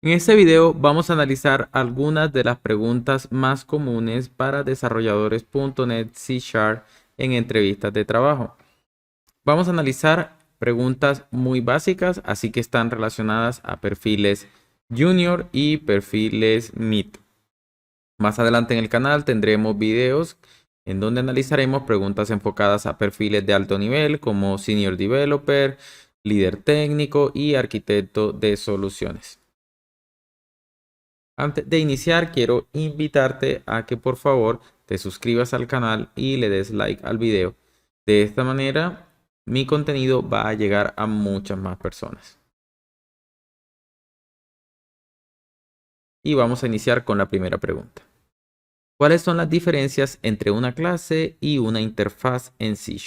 En este video vamos a analizar algunas de las preguntas más comunes para desarrolladores.net C# en entrevistas de trabajo. Vamos a analizar preguntas muy básicas, así que están relacionadas a perfiles junior y perfiles mid. Más adelante en el canal tendremos videos en donde analizaremos preguntas enfocadas a perfiles de alto nivel como senior developer, líder técnico y arquitecto de soluciones. Antes de iniciar, quiero invitarte a que por favor te suscribas al canal y le des like al video. De esta manera, mi contenido va a llegar a muchas más personas. Y vamos a iniciar con la primera pregunta. ¿Cuáles son las diferencias entre una clase y una interfaz en C#?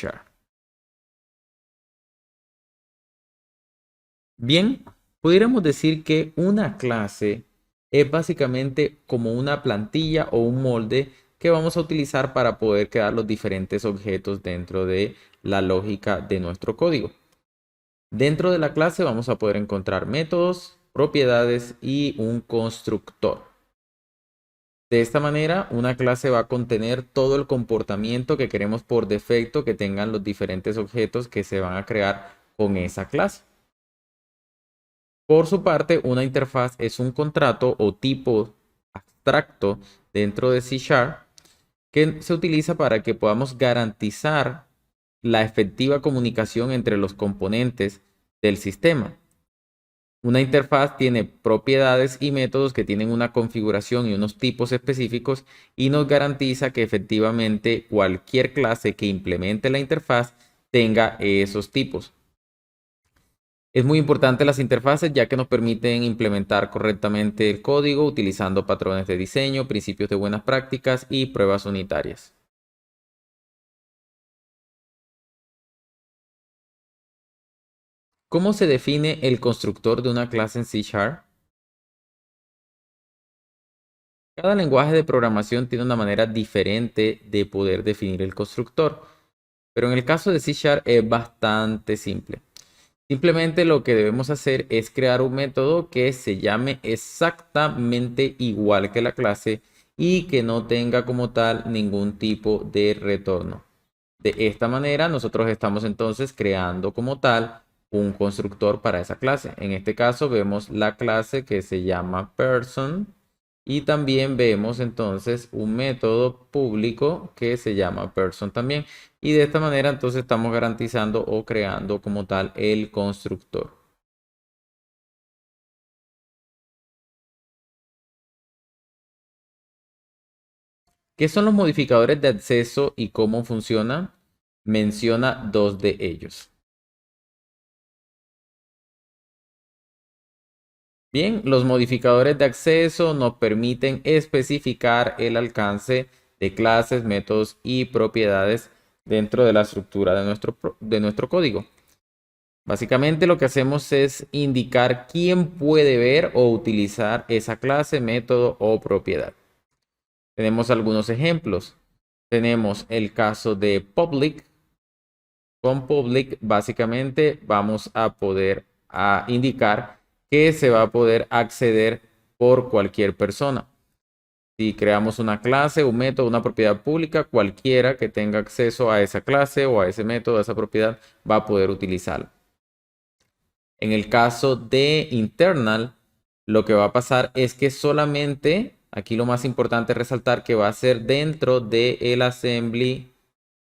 Bien, pudiéramos decir que una clase es básicamente como una plantilla o un molde que vamos a utilizar para poder crear los diferentes objetos dentro de la lógica de nuestro código. Dentro de la clase vamos a poder encontrar métodos, propiedades y un constructor. De esta manera, una clase va a contener todo el comportamiento que queremos por defecto que tengan los diferentes objetos que se van a crear con esa clase. Por su parte, una interfaz es un contrato o tipo abstracto dentro de C# que se utiliza para que podamos garantizar la efectiva comunicación entre los componentes del sistema. Una interfaz tiene propiedades y métodos que tienen una configuración y unos tipos específicos y nos garantiza que efectivamente cualquier clase que implemente la interfaz tenga esos tipos. Es muy importante las interfaces ya que nos permiten implementar correctamente el código utilizando patrones de diseño, principios de buenas prácticas y pruebas unitarias. ¿Cómo se define el constructor de una clase en C#? Cada lenguaje de programación tiene una manera diferente de poder definir el constructor, pero en el caso de C# es bastante simple. Simplemente lo que debemos hacer es crear un método que se llame exactamente igual que la clase y que no tenga como tal ningún tipo de retorno. De esta manera nosotros estamos entonces creando como tal un constructor para esa clase. En este caso vemos la clase que se llama person y también vemos entonces un método público que se llama person también. Y de esta manera entonces estamos garantizando o creando como tal el constructor. ¿Qué son los modificadores de acceso y cómo funcionan? Menciona dos de ellos. Bien, los modificadores de acceso nos permiten especificar el alcance de clases, métodos y propiedades dentro de la estructura de nuestro código. Básicamente lo que hacemos es indicar quién puede ver o utilizar esa clase, método o propiedad. Tenemos algunos ejemplos. Tenemos el caso de public. Con public básicamente vamos a poder indicar que se va a poder acceder por cualquier persona. Si creamos una clase, un método, una propiedad pública, cualquiera que tenga acceso a esa clase o a ese método, a esa propiedad, va a poder utilizarlo. En el caso de internal, lo que va a pasar es que solamente, aquí lo más importante es resaltar que va a ser dentro del assembly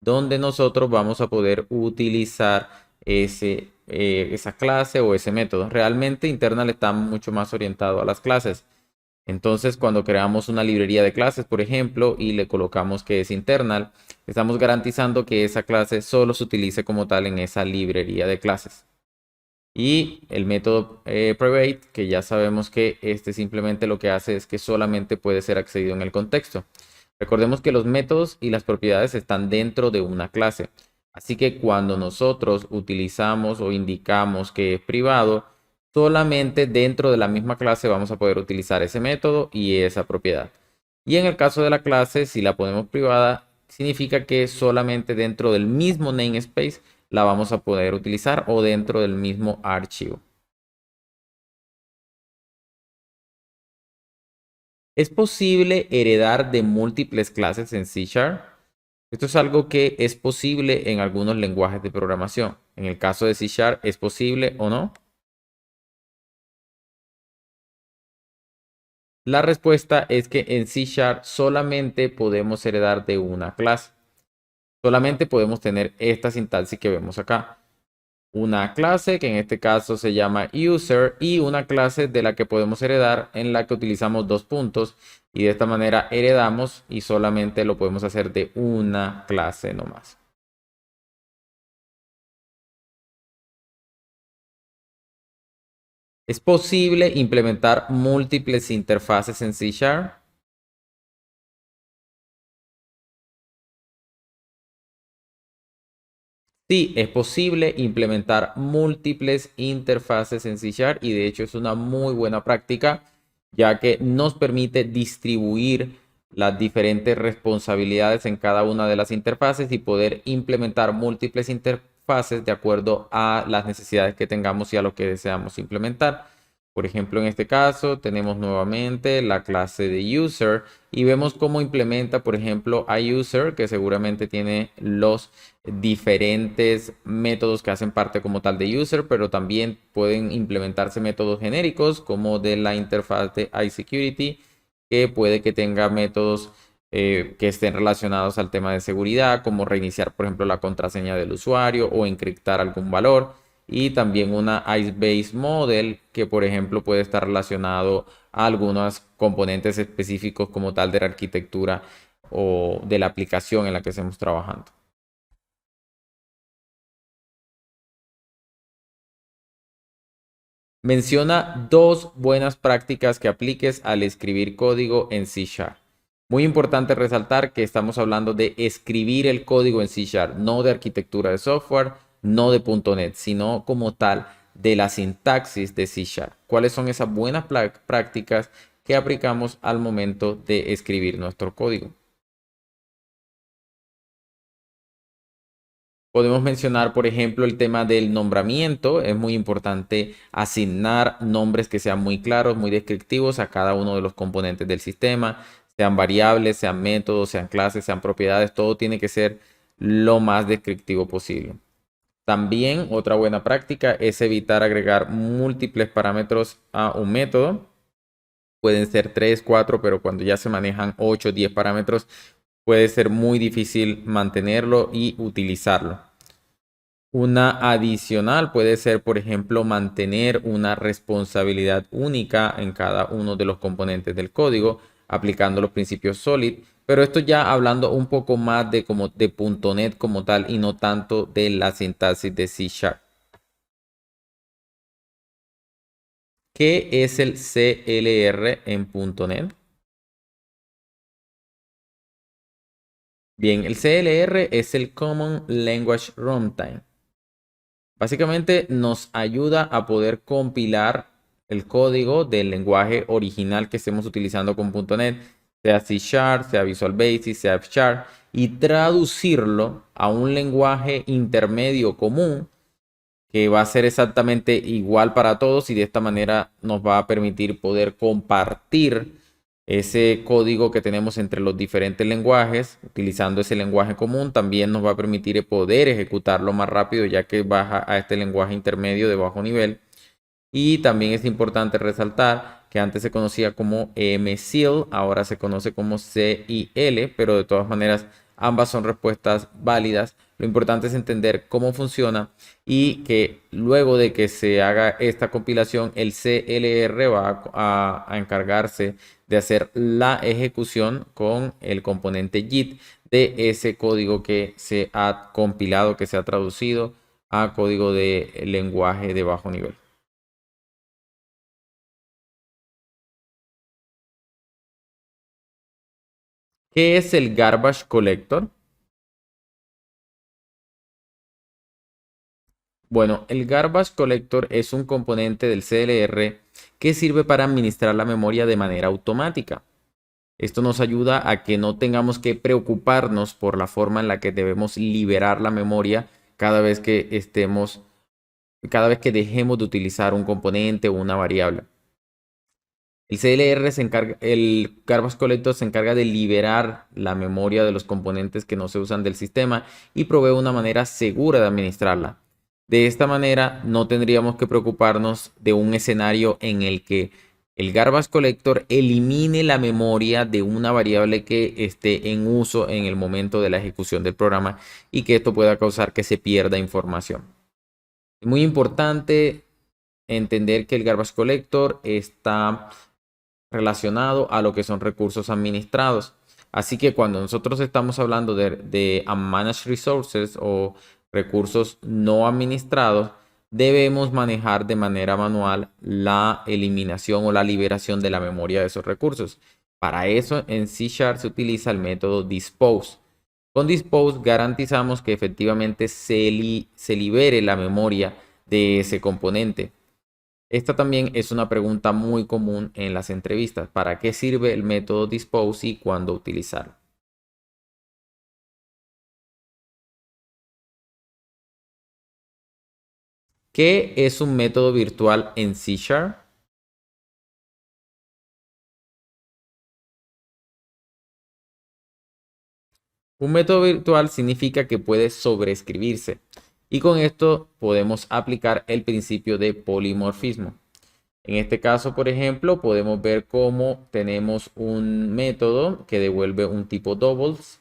donde nosotros vamos a poder utilizar esa clase o ese método. Realmente internal está mucho más orientado a las clases. Entonces, cuando creamos una librería de clases, por ejemplo, y le colocamos que es internal, estamos garantizando que esa clase solo se utilice como tal en esa librería de clases. Y el método private, que ya sabemos que este simplemente lo que hace es que solamente puede ser accedido en el contexto. Recordemos que los métodos y las propiedades están dentro de una clase. Así que cuando nosotros utilizamos o indicamos que es privado, solamente dentro de la misma clase vamos a poder utilizar ese método y esa propiedad. Y en el caso de la clase, si la ponemos privada, significa que solamente dentro del mismo namespace la vamos a poder utilizar o dentro del mismo archivo. ¿Es posible heredar de múltiples clases en C Sharp? Esto es algo que es posible en algunos lenguajes de programación. En el caso de C Sharp, ¿es posible o no? La respuesta es que en C Sharp solamente podemos heredar de una clase. Solamente podemos tener esta sintaxis que vemos acá. Una clase que en este caso se llama user y una clase de la que podemos heredar en la que utilizamos dos puntos y de esta manera heredamos y solamente lo podemos hacer de una clase nomás. ¿Es posible implementar múltiples interfaces en C Sharp? Sí, es posible implementar múltiples interfaces en C Sharp y de hecho es una muy buena práctica ya que nos permite distribuir las diferentes responsabilidades en cada una de las interfaces y poder implementar múltiples interfaces de acuerdo a las necesidades que tengamos y a lo que deseamos implementar. Por ejemplo, en este caso tenemos nuevamente la clase de user y vemos cómo implementa, por ejemplo, a user, que seguramente tiene los diferentes métodos que hacen parte como tal de user, pero también pueden implementarse métodos genéricos como de la interfaz de iSecurity, que puede que tenga métodos que estén relacionados al tema de seguridad, como reiniciar, por ejemplo, la contraseña del usuario o encriptar algún valor. Y también una IceBase Model que, por ejemplo, puede estar relacionado a algunos componentes específicos como tal de la arquitectura o de la aplicación en la que estemos trabajando. Menciona dos buenas prácticas que apliques al escribir código en C Sharp. Muy importante resaltar que estamos hablando de escribir el código en C Sharp, no de arquitectura de software, no de .NET, sino como tal de la sintaxis de C Sharp. ¿Cuáles son esas buenas prácticas que aplicamos al momento de escribir nuestro código? Podemos mencionar, por ejemplo, el tema del nombramiento. Es muy importante asignar nombres que sean muy claros, muy descriptivos a cada uno de los componentes del sistema, sean variables, sean métodos, sean clases, sean propiedades. Todo tiene que ser lo más descriptivo posible. También otra buena práctica es evitar agregar múltiples parámetros a un método. Pueden ser 3, 4, pero cuando ya se manejan 8, 10 parámetros, puede ser muy difícil mantenerlo y utilizarlo. Una adicional puede ser, por ejemplo, mantener una responsabilidad única en cada uno de los componentes del código, aplicando los principios SOLID, pero esto ya hablando un poco más de como de .NET como tal y no tanto de la sintaxis de C Sharp. ¿Qué es el CLR en .NET? Bien, el CLR es el Common Language Runtime. Básicamente nos ayuda a poder compilar el código del lenguaje original que estemos utilizando con .NET, sea C Sharp, sea Visual Basic, sea F Sharp, y traducirlo a un lenguaje intermedio común que va a ser exactamente igual para todos y de esta manera nos va a permitir poder compartir ese código que tenemos entre los diferentes lenguajes, utilizando ese lenguaje común, también nos va a permitir poder ejecutarlo más rápido ya que baja a este lenguaje intermedio de bajo nivel. Y también es importante resaltar que antes se conocía como MCIL, ahora se conoce como CIL, pero de todas maneras ambas son respuestas válidas. Lo importante es entender cómo funciona y que luego de que se haga esta compilación, el CLR va a encargarse de hacer la ejecución con el componente JIT de ese código que se ha compilado, que se ha traducido a código de lenguaje de bajo nivel. ¿Qué es el Garbage Collector? Bueno, el Garbage Collector es un componente del CLR que sirve para administrar la memoria de manera automática. Esto nos ayuda a que no tengamos que preocuparnos por la forma en la que debemos liberar la memoria cada vez que dejemos de utilizar un componente o una variable. El CLR se encarga, el Garbage Collector se encarga de liberar la memoria de los componentes que no se usan del sistema y provee una manera segura de administrarla. De esta manera no tendríamos que preocuparnos de un escenario en el que el Garbage Collector elimine la memoria de una variable que esté en uso en el momento de la ejecución del programa y que esto pueda causar que se pierda información. Es muy importante entender que el Garbage Collector está relacionado a lo que son recursos administrados. Así que cuando nosotros estamos hablando de Unmanaged Resources o recursos no administrados, debemos manejar de manera manual la eliminación o la liberación de la memoria de esos recursos. Para eso en C# se utiliza el método dispose. Con dispose garantizamos que efectivamente se libere la memoria de ese componente. Esta también es una pregunta muy común en las entrevistas. ¿Para qué sirve el método dispose y cuándo utilizarlo? ¿Qué es un método virtual en C#? Un método virtual significa que puede sobreescribirse y con esto podemos aplicar el principio de polimorfismo. En este caso, por ejemplo, podemos ver cómo tenemos un método que devuelve un tipo doubles.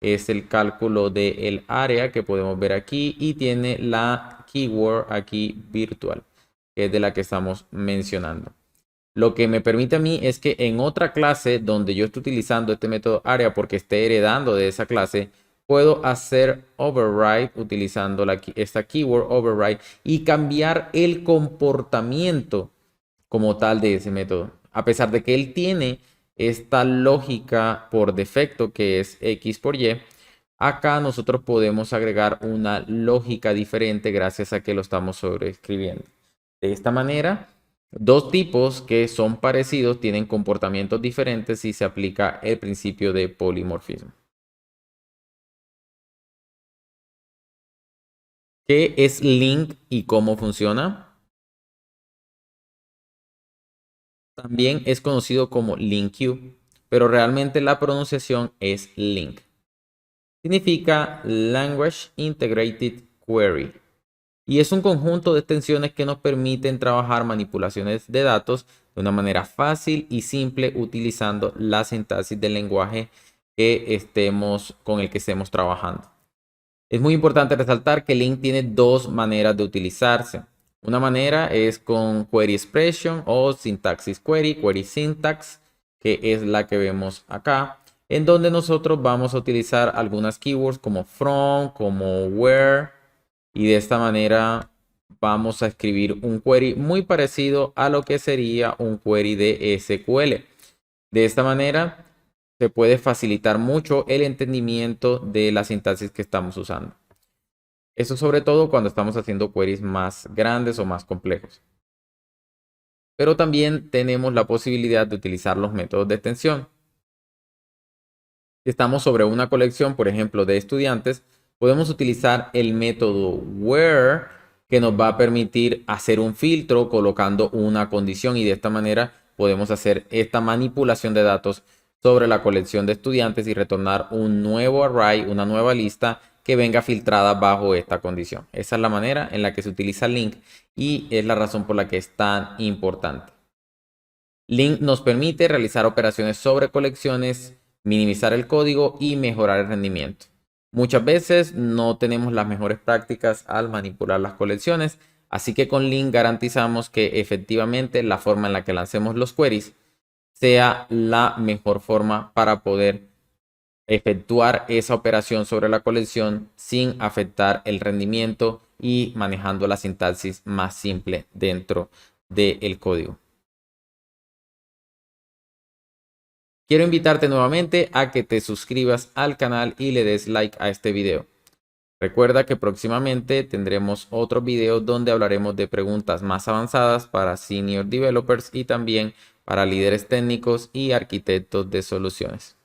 Es el cálculo del área que podemos ver aquí y tiene la keyword aquí virtual, que es de la que estamos mencionando. Lo que me permite a mí es que en otra clase donde yo esté utilizando este método área porque esté heredando de esa clase, puedo hacer override utilizando esta keyword override y cambiar el comportamiento como tal de ese método. A pesar de que él tiene esta lógica por defecto que es X por Y, acá nosotros podemos agregar una lógica diferente gracias a que lo estamos sobreescribiendo. De esta manera, dos tipos que son parecidos tienen comportamientos diferentes si se aplica el principio de polimorfismo. ¿Qué es link y cómo funciona? También es conocido como LINQ, pero realmente la pronunciación es link. Significa Language Integrated Query y es un conjunto de extensiones que nos permiten trabajar manipulaciones de datos de una manera fácil y simple utilizando la sintaxis del lenguaje con el que estemos trabajando. Es muy importante resaltar que LINQ tiene dos maneras de utilizarse. Una manera es con Query Expression o Syntaxis Query, Query Syntax, que es la que vemos acá, en donde nosotros vamos a utilizar algunas keywords como from, como where, y de esta manera vamos a escribir un query muy parecido a lo que sería un query de SQL. De esta manera se puede facilitar mucho el entendimiento de la sintaxis que estamos usando. Eso sobre todo cuando estamos haciendo queries más grandes o más complejos. Pero también tenemos la posibilidad de utilizar los métodos de extensión. Si estamos sobre una colección, por ejemplo, de estudiantes, podemos utilizar el método where que nos va a permitir hacer un filtro colocando una condición y de esta manera podemos hacer esta manipulación de datos sobre la colección de estudiantes y retornar un nuevo array, una nueva lista que venga filtrada bajo esta condición. Esa es la manera en la que se utiliza link y es la razón por la que es tan importante. Link nos permite realizar operaciones sobre colecciones, minimizar el código y mejorar el rendimiento. Muchas veces no tenemos las mejores prácticas al manipular las colecciones, así que con link garantizamos que efectivamente la forma en la que lancemos los queries sea la mejor forma para poder efectuar esa operación sobre la colección sin afectar el rendimiento y manejando la sintaxis más simple dentro del código. Quiero invitarte nuevamente a que te suscribas al canal y le des like a este video. Recuerda que próximamente tendremos otros videos donde hablaremos de preguntas más avanzadas para senior developers y también para líderes técnicos y arquitectos de soluciones.